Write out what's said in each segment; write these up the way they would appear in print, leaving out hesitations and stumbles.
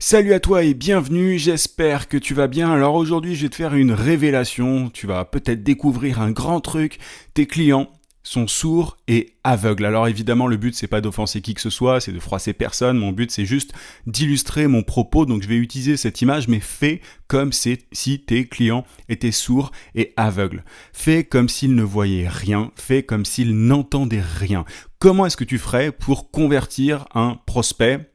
Salut à toi et bienvenue, j'espère que tu vas bien. Alors aujourd'hui je vais te faire une révélation, tu vas peut-être découvrir un grand truc, tes clients sont sourds et aveugles. Alors évidemment le but c'est pas d'offenser qui que ce soit, c'est de froisser personne, mon but c'est juste d'illustrer mon propos, donc je vais utiliser cette image mais fais comme si tes clients étaient sourds et aveugles. Fais comme s'ils ne voyaient rien, fais comme s'ils n'entendaient rien. Comment est-ce que tu ferais pour convertir un prospect,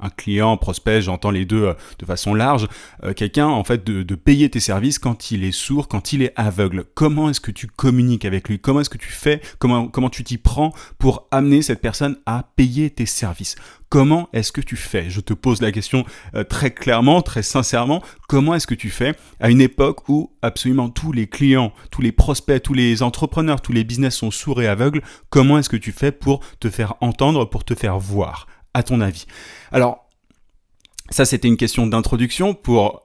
un client, prospect, j'entends les deux de façon large, quelqu'un en fait de payer tes services quand il est sourd, quand il est aveugle. Comment est-ce que tu communiques avec lui? Comment est-ce que tu fais? Comment tu t'y prends pour amener cette personne à payer tes services? Comment est-ce que tu fais? Je te pose la question très clairement, très sincèrement. Comment est-ce que tu fais à une époque où absolument tous les clients, tous les prospects, tous les entrepreneurs, tous les business sont sourds et aveugles? Comment est-ce que tu fais pour te faire entendre, pour te faire voir, à ton avis? Alors, ça c'était une question d'introduction. Pour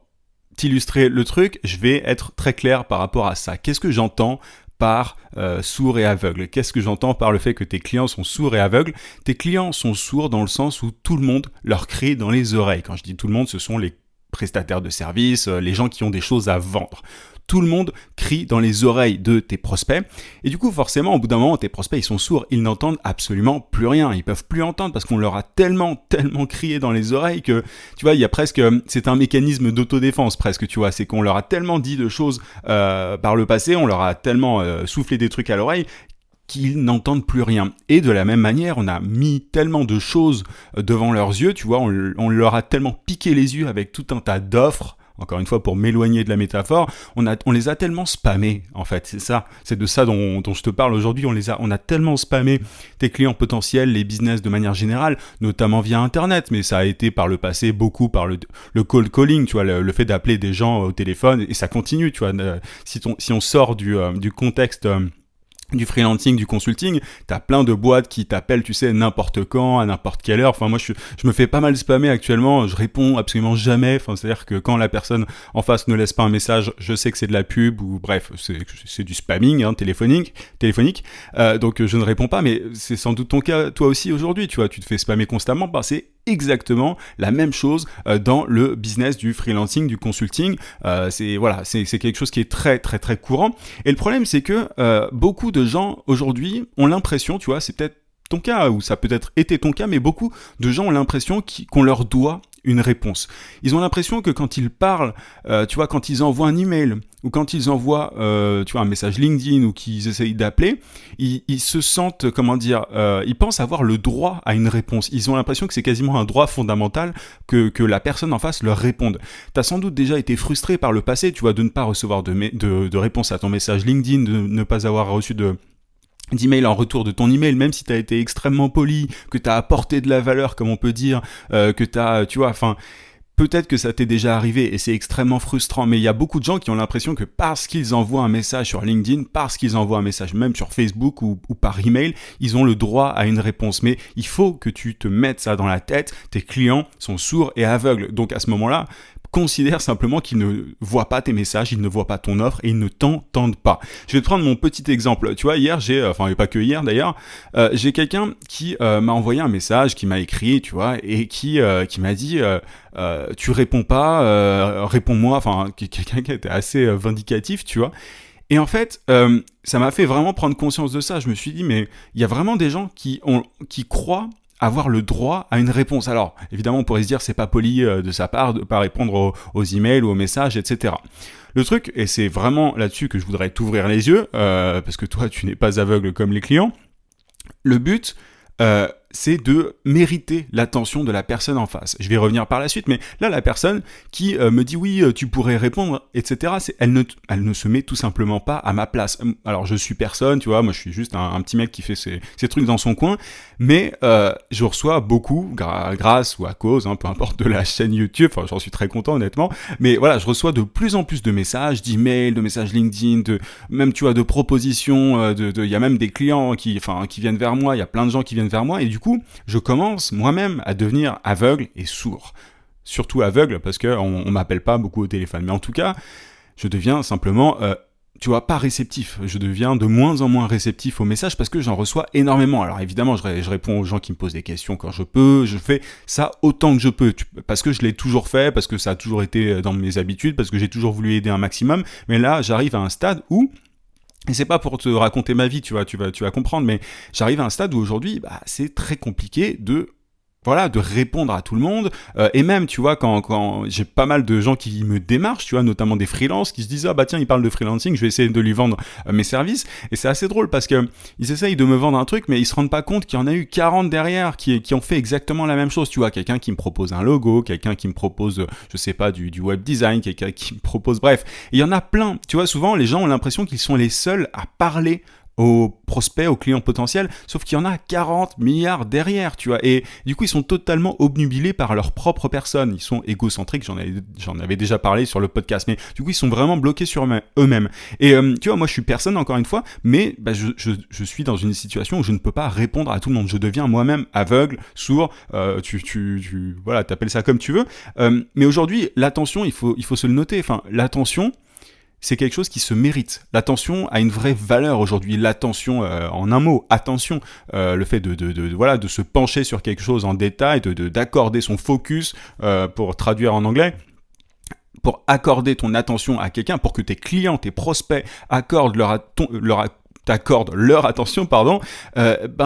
t'illustrer le truc, je vais être très clair par rapport à ça. Qu'est-ce que j'entends par sourd et aveugle? Qu'est-ce que j'entends par le fait que tes clients sont sourds et aveugles? Tes clients sont sourds dans le sens où tout le monde leur crie dans les oreilles. Quand je dis tout le monde, ce sont les prestataires de services, les gens qui ont des choses à vendre. Tout le monde crie dans les oreilles de tes prospects. Et du coup, forcément, au bout d'un moment, tes prospects, ils sont sourds. Ils n'entendent absolument plus rien. Ils peuvent plus entendre parce qu'on leur a tellement crié dans les oreilles que, tu vois, il y a presque, c'est un mécanisme d'autodéfense presque, tu vois. C'est qu'on leur a tellement dit de choses par le passé, on leur a tellement soufflé des trucs à l'oreille qu'ils n'entendent plus rien. Et de la même manière, on a mis tellement de choses devant leurs yeux, tu vois, on leur a tellement piqué les yeux avec tout un tas d'offres. Encore une fois, pour m'éloigner de la métaphore, on les a tellement spammés, en fait, c'est ça, c'est de ça dont je te parle aujourd'hui, on a tellement spammé tes clients potentiels, les business de manière générale, notamment via Internet, mais ça a été par le passé beaucoup par le cold calling, tu vois, le fait d'appeler des gens au téléphone, et ça continue, tu vois, si on sort du contexte du freelancing, du consulting, t'as plein de boîtes qui t'appellent, tu sais, n'importe quand, à n'importe quelle heure. Enfin, moi, je me fais pas mal spammer actuellement. Je réponds absolument jamais. Enfin, c'est-à-dire que quand la personne en face ne laisse pas un message, je sais que c'est de la pub ou bref, c'est du spamming, hein, téléphonique. Donc, je ne réponds pas. Mais c'est sans doute ton cas, toi aussi aujourd'hui. Tu vois, tu te fais spammer constamment. Bah, c'est exactement la même chose dans le business du freelancing, du consulting. C'est quelque chose qui est très courant. Et le problème, c'est que beaucoup de gens aujourd'hui ont l'impression, tu vois, c'est peut-être ton cas ou ça peut-être été ton cas, mais beaucoup de gens ont l'impression qu'on leur doit une réponse. Ils ont l'impression que quand ils parlent, tu vois, quand ils envoient un email ou quand ils envoient, tu vois, un message LinkedIn ou qu'ils essayent d'appeler, ils se sentent, ils pensent avoir le droit à une réponse. Ils ont l'impression que c'est quasiment un droit fondamental que la personne en face leur réponde. T'as sans doute déjà été frustré par le passé, tu vois, de ne pas recevoir de réponse à ton message LinkedIn, de ne pas avoir reçu d'email en retour de ton email, même si tu as été extrêmement poli, que tu as apporté de la valeur, comme on peut dire, que tu as, tu vois, enfin, peut-être que ça t'est déjà arrivé et c'est extrêmement frustrant, mais il y a beaucoup de gens qui ont l'impression que parce qu'ils envoient un message sur LinkedIn, parce qu'ils envoient un message même sur Facebook ou par email, ils ont le droit à une réponse. Mais il faut que tu te mettes ça dans la tête, tes clients sont sourds et aveugles. Donc à ce moment-là, considère simplement qu'ils ne voient pas tes messages, ils ne voient pas ton offre et ils ne t'entendent pas. Je vais te prendre mon petit exemple. Tu vois, hier, et pas que hier d'ailleurs, j'ai quelqu'un qui m'a envoyé un message, qui m'a écrit, tu vois, et qui m'a dit tu réponds pas, réponds-moi, enfin, quelqu'un qui était assez vindicatif, tu vois. Et en fait, ça m'a fait vraiment prendre conscience de ça. Je me suis dit, mais il y a vraiment des gens qui croient avoir le droit à une réponse. Alors, évidemment, on pourrait se dire c'est pas poli de sa part de pas répondre aux emails ou aux messages, etc. Le truc, et c'est vraiment là-dessus que je voudrais t'ouvrir les yeux, parce que toi, tu n'es pas aveugle comme les clients, le but, c'est de mériter l'attention de la personne en face. Je vais revenir par la suite, mais là, la personne qui me dit oui, tu pourrais répondre, etc., elle ne se met tout simplement pas à ma place. Alors, je suis personne, tu vois, moi, je suis juste un petit mec qui fait ses trucs dans son coin, mais je reçois beaucoup, grâce ou à cause, hein, peu importe, de la chaîne YouTube, enfin, j'en suis très content, honnêtement, mais voilà, je reçois de plus en plus de messages, d'emails, de messages LinkedIn, même, tu vois, de propositions, il y a même des clients qui viennent vers moi, il y a plein de gens qui viennent vers moi, et du coup, je commence moi-même à devenir aveugle et sourd. Surtout aveugle parce qu'on m'appelle pas beaucoup au téléphone. Mais en tout cas, je deviens simplement tu vois, pas réceptif. Je deviens de moins en moins réceptif aux messages parce que j'en reçois énormément. Alors évidemment, je réponds aux gens qui me posent des questions quand je peux. Je fais ça autant que je peux parce que je l'ai toujours fait, parce que ça a toujours été dans mes habitudes, parce que j'ai toujours voulu aider un maximum. Mais là, j'arrive à un stade où et c'est pas pour te raconter ma vie, tu vas comprendre, mais j'arrive à un stade où aujourd'hui, c'est très compliqué de répondre à tout le monde, et même, tu vois, quand j'ai pas mal de gens qui me démarchent, tu vois, notamment des freelances, qui se disent, ah bah tiens, il parle de freelancing, je vais essayer de lui vendre mes services, et c'est assez drôle, parce que ils essayent de me vendre un truc, mais ils se rendent pas compte qu'il y en a eu 40 derrière, qui ont fait exactement la même chose, tu vois, quelqu'un qui me propose un logo, quelqu'un qui me propose, je sais pas, du web design, quelqu'un qui me propose, bref, et il y en a plein, tu vois, souvent, les gens ont l'impression qu'ils sont les seuls à parler aux prospects, aux clients potentiels, sauf qu'il y en a 40 milliards derrière, tu vois, et du coup ils sont totalement obnubilés par leur propre personne, ils sont égocentriques, j'en avais déjà parlé sur le podcast, mais du coup ils sont vraiment bloqués sur eux-mêmes, et tu vois, moi je suis personne encore une fois, mais je suis dans une situation où je ne peux pas répondre à tout le monde, je deviens moi-même aveugle, sourd, voilà, t'appelles ça comme tu veux, mais aujourd'hui l'attention, il faut se le noter, enfin l'attention, c'est quelque chose qui se mérite. L'attention a une vraie valeur aujourd'hui. L'attention, en un mot, attention, le fait de se pencher sur quelque chose en détail, d'accorder son focus, pour traduire en anglais, pour accorder ton attention à quelqu'un, pour que tes clients, tes prospects accordent t'accordent leur attention,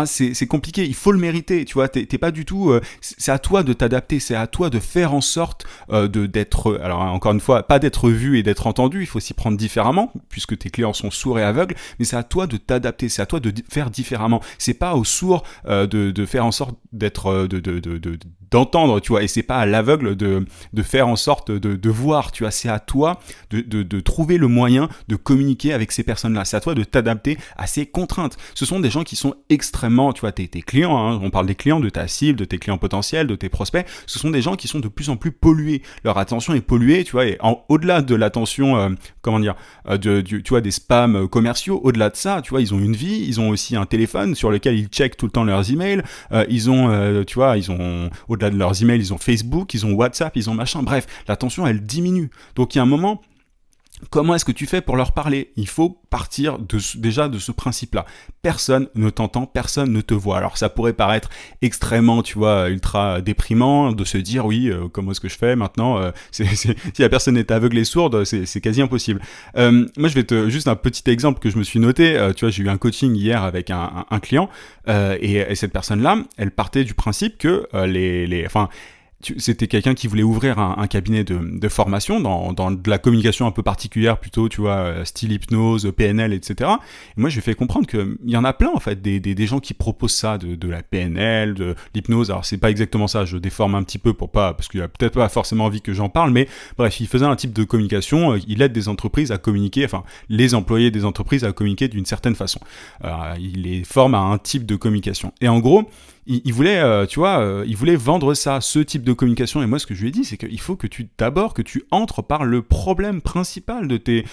c'est compliqué, il faut le mériter, tu vois, t'es pas du tout, c'est à toi de t'adapter, c'est à toi de faire en sorte d'être, alors encore une fois, pas d'être vu et d'être entendu, il faut s'y prendre différemment, puisque tes clients sont sourds et aveugles, mais c'est à toi de t'adapter, c'est à toi de faire différemment, c'est pas aux sourds de faire en sorte d'être, d'entendre, tu vois, et c'est pas à l'aveugle de faire en sorte de voir, tu vois, c'est à toi de trouver le moyen de communiquer avec ces personnes-là, c'est à toi de t'adapter à ces contraintes. Ce sont des gens qui sont extrêmement, tu vois, tes clients, hein, on parle des clients, de ta cible, de tes clients potentiels, de tes prospects, ce sont des gens qui sont de plus en plus pollués. Leur attention est polluée, tu vois, et au-delà de l'attention, tu vois, des spams commerciaux, au-delà de ça, tu vois, ils ont une vie, ils ont aussi un téléphone sur lequel ils checkent tout le temps leurs emails, au-delà de leurs emails, ils ont Facebook, ils ont WhatsApp, ils ont machin, bref, l'attention, elle diminue. Donc il y a un moment, comment est-ce que tu fais pour leur parler ? Il faut partir déjà de ce principe-là. Personne ne t'entend, personne ne te voit. Alors ça pourrait paraître extrêmement, tu vois, ultra déprimant de se dire oui, comment est-ce que je fais maintenant si la personne est aveugle et sourde, c'est quasi impossible. Moi, je vais juste un petit exemple que je me suis noté. Tu vois, j'ai eu un coaching hier avec un client et cette personne-là, elle partait du principe que c'était quelqu'un qui voulait ouvrir un cabinet de formation dans de la communication un peu particulière, plutôt, tu vois, style hypnose, PNL, etc. Et moi, je lui ai fait comprendre qu'il y en a plein, en fait, des gens qui proposent ça, de la PNL, de l'hypnose. Alors, c'est pas exactement ça, je déforme un petit peu parce qu'il a peut-être pas forcément envie que j'en parle, mais bref, il faisait un type de communication, il aide des entreprises à communiquer, enfin, les employés des entreprises à communiquer d'une certaine façon. Il les forme à un type de communication. Et en gros, il voulait, il voulait vendre ça, ce type de communication. Et moi, ce que je lui ai dit, c'est qu'il faut que tu entres par le problème principal de tes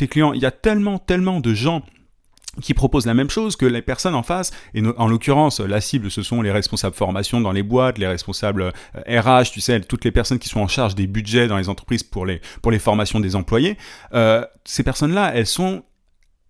clients. Il y a tellement de gens qui proposent la même chose que les personnes en face, et en l'occurrence, la cible, ce sont les responsables formation dans les boîtes, les responsables RH, tu sais, toutes les personnes qui sont en charge des budgets dans les entreprises pour les formations des employés. Ces personnes-là, elles sont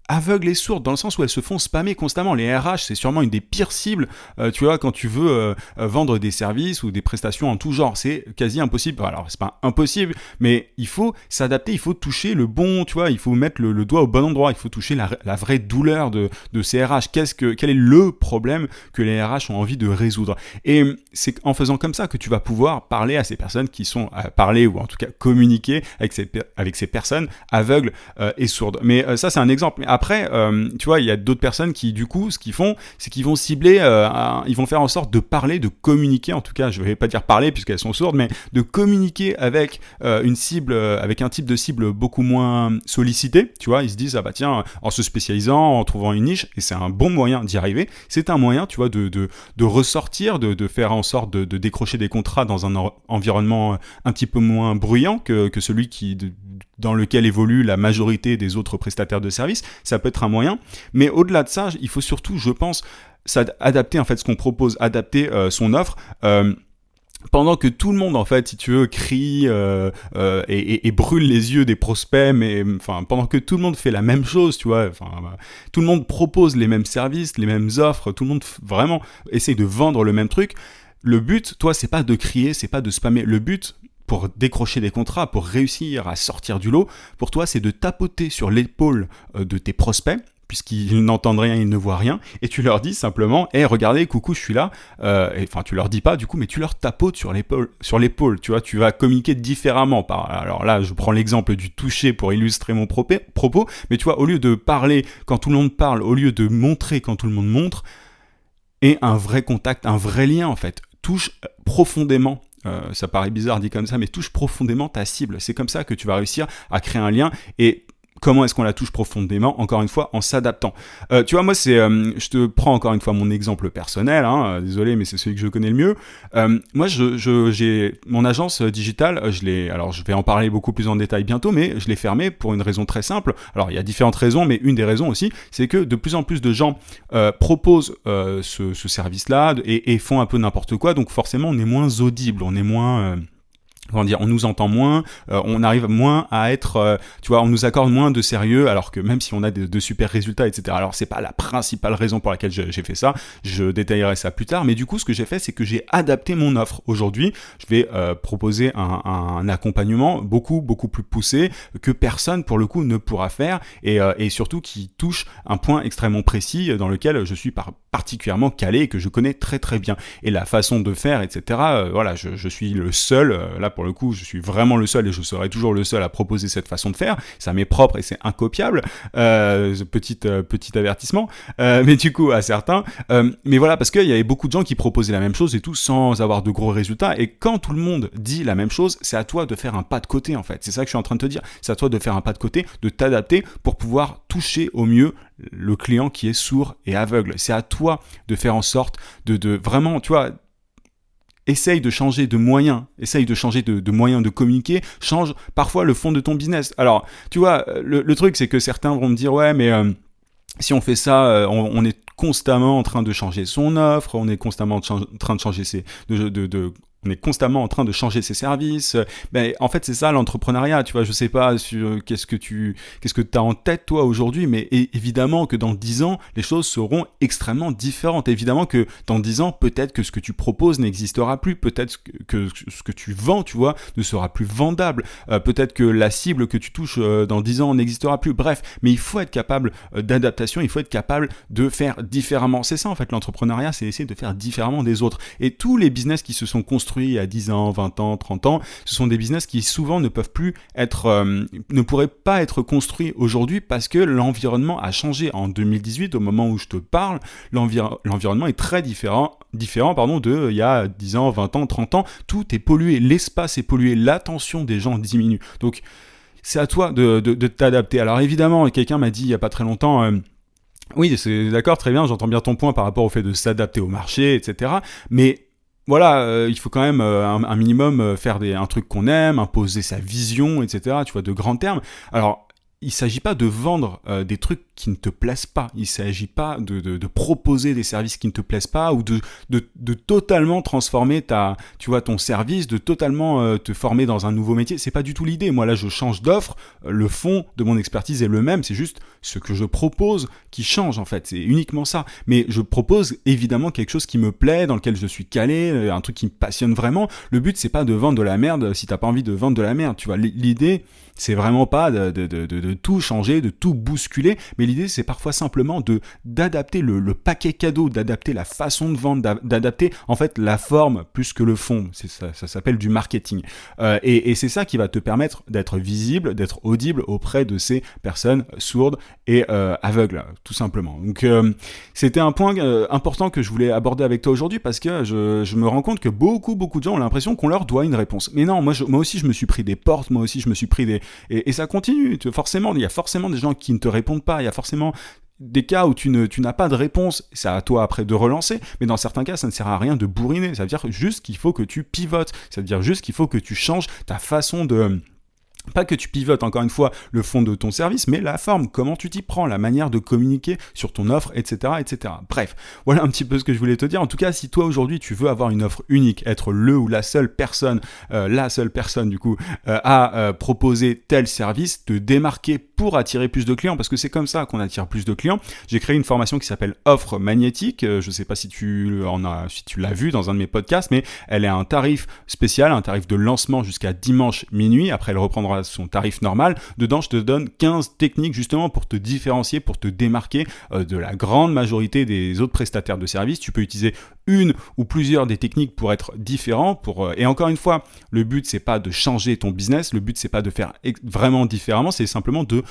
aveugles et sourdes, dans le sens où elles se font spammer constamment. Les RH, c'est sûrement une des pires cibles, tu vois, quand tu veux vendre des services ou des prestations en tout genre. C'est quasi impossible. Alors, c'est pas impossible, mais il faut s'adapter, il faut toucher le bon, tu vois, il faut mettre le doigt au bon endroit, il faut toucher la vraie douleur de ces RH. Quel est le problème que les RH ont envie de résoudre? Et c'est en faisant comme ça que tu vas pouvoir parler à ces personnes qui sont parler, ou en tout cas communiquer avec ces personnes aveugles et sourdes. Mais ça, c'est un exemple. Mais après, tu vois, il y a d'autres personnes qui, du coup, ce qu'ils font, c'est qu'ils vont cibler, ils vont faire en sorte de parler, de communiquer, en tout cas, je ne vais pas dire parler puisqu'elles sont sourdes, mais de communiquer avec une cible, avec un type de cible beaucoup moins sollicité, tu vois, ils se disent, ah bah tiens, en se spécialisant, en trouvant une niche, et c'est un bon moyen d'y arriver, c'est un moyen, tu vois, de ressortir, de faire en sorte de décrocher des contrats dans un environnement un petit peu moins bruyant que celui dans lequel évolue la majorité des autres prestataires de services. Ça peut être un moyen, mais au-delà de ça, il faut surtout, je pense, adapter en fait ce qu'on propose, adapter son offre. pendant que tout le monde, en fait, si tu veux, crie et brûle les yeux des prospects, mais enfin, pendant que tout le monde fait la même chose, tu vois, enfin, tout le monde propose les mêmes services, les mêmes offres, tout le monde vraiment essaye de vendre le même truc. Le but, toi, c'est pas de crier, c'est pas de spammer. Le but, pour décrocher des contrats, pour réussir à sortir du lot, pour toi, c'est de tapoter sur l'épaule de tes prospects, puisqu'ils n'entendent rien, ils ne voient rien, et tu leur dis simplement, hey, regardez, coucou, je suis là. Enfin, tu leur dis pas du coup, mais tu leur tapotes sur l'épaule, tu vois, tu vas communiquer différemment. Alors là, je prends l'exemple du toucher pour illustrer mon propos, mais tu vois, au lieu de parler quand tout le monde parle, au lieu de montrer quand tout le monde montre, et un vrai contact, un vrai lien en fait, touche profondément. Ça paraît bizarre dit comme ça, mais touche profondément ta cible. C'est comme ça que tu vas réussir à créer un lien. Et comment est-ce qu'on la touche profondément? Encore une fois, en s'adaptant. Tu vois, moi, je te prends encore une fois mon exemple personnel. Désolé, mais c'est celui que je connais le mieux. Moi, j'ai mon agence digitale. Alors, je vais en parler beaucoup plus en détail bientôt, mais je l'ai fermée pour une raison très simple. Alors, il y a différentes raisons, mais une des raisons aussi, c'est que de plus en plus de gens proposent ce service-là et font un peu n'importe quoi. Donc, forcément, on est moins audible, on est moins comment dire, on nous entend moins, on arrive moins à être, tu vois, on nous accorde moins de sérieux, alors que même si on a de super résultats, etc. Alors c'est pas la principale raison pour laquelle j'ai fait ça, je détaillerai ça plus tard, mais du coup ce que j'ai fait, c'est que j'ai adapté mon offre. Aujourd'hui, je vais proposer un accompagnement beaucoup plus poussé que personne pour le coup ne pourra faire, et surtout qui touche un point extrêmement précis dans lequel je suis particulièrement calé et que je connais très très bien. Et la façon de faire, etc. Voilà, je suis le seul, là pour le coup, je suis vraiment le seul et je serai toujours le seul à proposer cette façon de faire. Ça m'est propre et c'est incopiable. Petit avertissement. Mais du coup, à certains. Mais voilà, parce qu'il y avait beaucoup de gens qui proposaient la même chose et tout sans avoir de gros résultats. Et quand tout le monde dit la même chose, c'est à toi de faire un pas de côté en fait. C'est ça que je suis en train de te dire. C'est à toi de faire un pas de côté, de t'adapter pour pouvoir toucher au mieux le client qui est sourd et aveugle. C'est à toi de faire en sorte de vraiment, tu vois, essaye de changer de moyens, essaye de changer de moyens de communiquer, change parfois le fond de ton business. Alors, tu vois, le truc, c'est que certains vont me dire, ouais, mais si on fait ça, on est constamment en train de changer son offre, on est constamment en train de changer on est constamment en train de changer ses services. Ben, en fait, c'est ça l'entrepreneuriat. Tu vois, je sais pas qu'est-ce que tu as en tête toi aujourd'hui, mais évidemment que dans 10 ans, les choses seront extrêmement différentes. Évidemment que dans 10 ans, peut-être que ce que tu proposes n'existera plus. Peut-être que ce que tu vends, tu vois, ne sera plus vendable. Peut-être que la cible que tu touches dans 10 ans n'existera plus. Bref, mais il faut être capable d'adaptation. Il faut être capable de faire différemment. C'est ça en fait l'entrepreneuriat, c'est essayer de faire différemment des autres. Et tous les business qui se sont construits à 10 ans, 20 ans, 30 ans, ce sont des business qui souvent ne pourraient pas être construits aujourd'hui parce que l'environnement a changé. En 2018, au moment où je te parle, l'environnement est très différent de il y a 10 ans, 20 ans, 30 ans. Tout est pollué, l'espace est pollué, l'attention des gens diminue. Donc, c'est à toi de t'adapter. Alors évidemment, quelqu'un m'a dit il n'y a pas très longtemps... oui, c'est d'accord, très bien, j'entends bien ton point par rapport au fait de s'adapter au marché, etc. Mais voilà, il faut quand même un minimum faire un truc qu'on aime, imposer sa vision, etc. Tu vois, de grands termes. Alors, il ne s'agit pas de vendre des trucs qui ne te plaisent pas. Il ne s'agit pas de proposer des services qui ne te plaisent pas ou de totalement transformer ton service, de totalement te former dans un nouveau métier. C'est pas du tout l'idée. Moi là, je change d'offre. Le fond de mon expertise est le même. C'est juste ce que je propose qui change en fait. C'est uniquement ça. Mais je propose évidemment quelque chose qui me plaît, dans lequel je suis calé, un truc qui me passionne vraiment. Le but c'est pas de vendre de la merde si t'as pas envie de vendre de la merde. Tu vois, l'idée c'est vraiment pas de tout changer, de tout bousculer, mais l'idée c'est parfois simplement d'adapter le paquet cadeau, d'adapter la façon de vendre, d'adapter en fait la forme plus que le fond. Ça s'appelle du marketing. Et c'est ça qui va te permettre d'être visible, d'être audible auprès de ces personnes sourdes et aveugles, tout simplement. Donc c'était un point important que je voulais aborder avec toi aujourd'hui parce que je me rends compte que beaucoup de gens ont l'impression qu'on leur doit une réponse. Mais non, moi aussi je me suis pris des portes, moi aussi je me suis pris et ça continue. Forcément, il y a forcément des gens qui ne te répondent pas, il y a forcément des cas où tu n'as pas de réponse, c'est à toi après de relancer, mais dans certains cas ça ne sert à rien de bourriner, ça veut dire juste qu'il faut que tu pivotes, ça veut dire juste qu'il faut que tu changes ta façon Pas que tu pivotes encore une fois le fond de ton service, mais la forme, comment tu t'y prends, la manière de communiquer sur ton offre, etc., etc. Bref, voilà un petit peu ce que je voulais te dire. En tout cas, si toi aujourd'hui tu veux avoir une offre unique, être le ou la seule personne du coup, à proposer tel service, te démarquer pour attirer plus de clients, parce que c'est comme ça qu'on attire plus de clients. J'ai créé une formation qui s'appelle Offre Magnétique. Je ne sais pas si tu l'as vu dans un de mes podcasts, mais elle est à un tarif spécial, un tarif de lancement jusqu'à dimanche minuit. Après, elle reprendra son tarif normal. Dedans, je te donne 15 techniques justement pour te différencier, pour te démarquer de la grande majorité des autres prestataires de services. Tu peux utiliser une ou plusieurs des techniques pour être différent. Et encore une fois, le but, c'est pas de changer ton business. Le but, c'est pas de faire vraiment différemment. C'est simplement de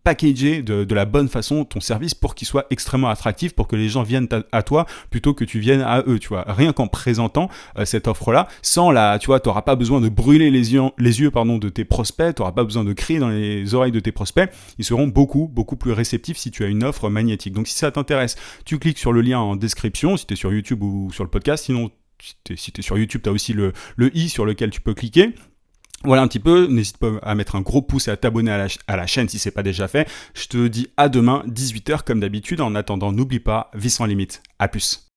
packager de la bonne façon ton service pour qu'il soit extrêmement attractif, pour que les gens viennent à toi plutôt que tu viennes à eux, tu vois. Rien qu'en présentant cette offre-là, tu n'auras pas besoin de brûler les yeux de tes prospects, tu n'auras pas besoin de crier dans les oreilles de tes prospects, ils seront beaucoup plus réceptifs si tu as une offre magnétique. Donc si ça t'intéresse, tu cliques sur le lien en description, si tu es sur YouTube ou sur le podcast, sinon si tu es sur YouTube, tu as aussi le i sur lequel tu peux cliquer. Voilà un petit peu, n'hésite pas à mettre un gros pouce et à t'abonner à la chaîne si c'est pas déjà fait. Je te dis à demain, 18h comme d'habitude. En attendant, n'oublie pas, vie sans limite. À plus.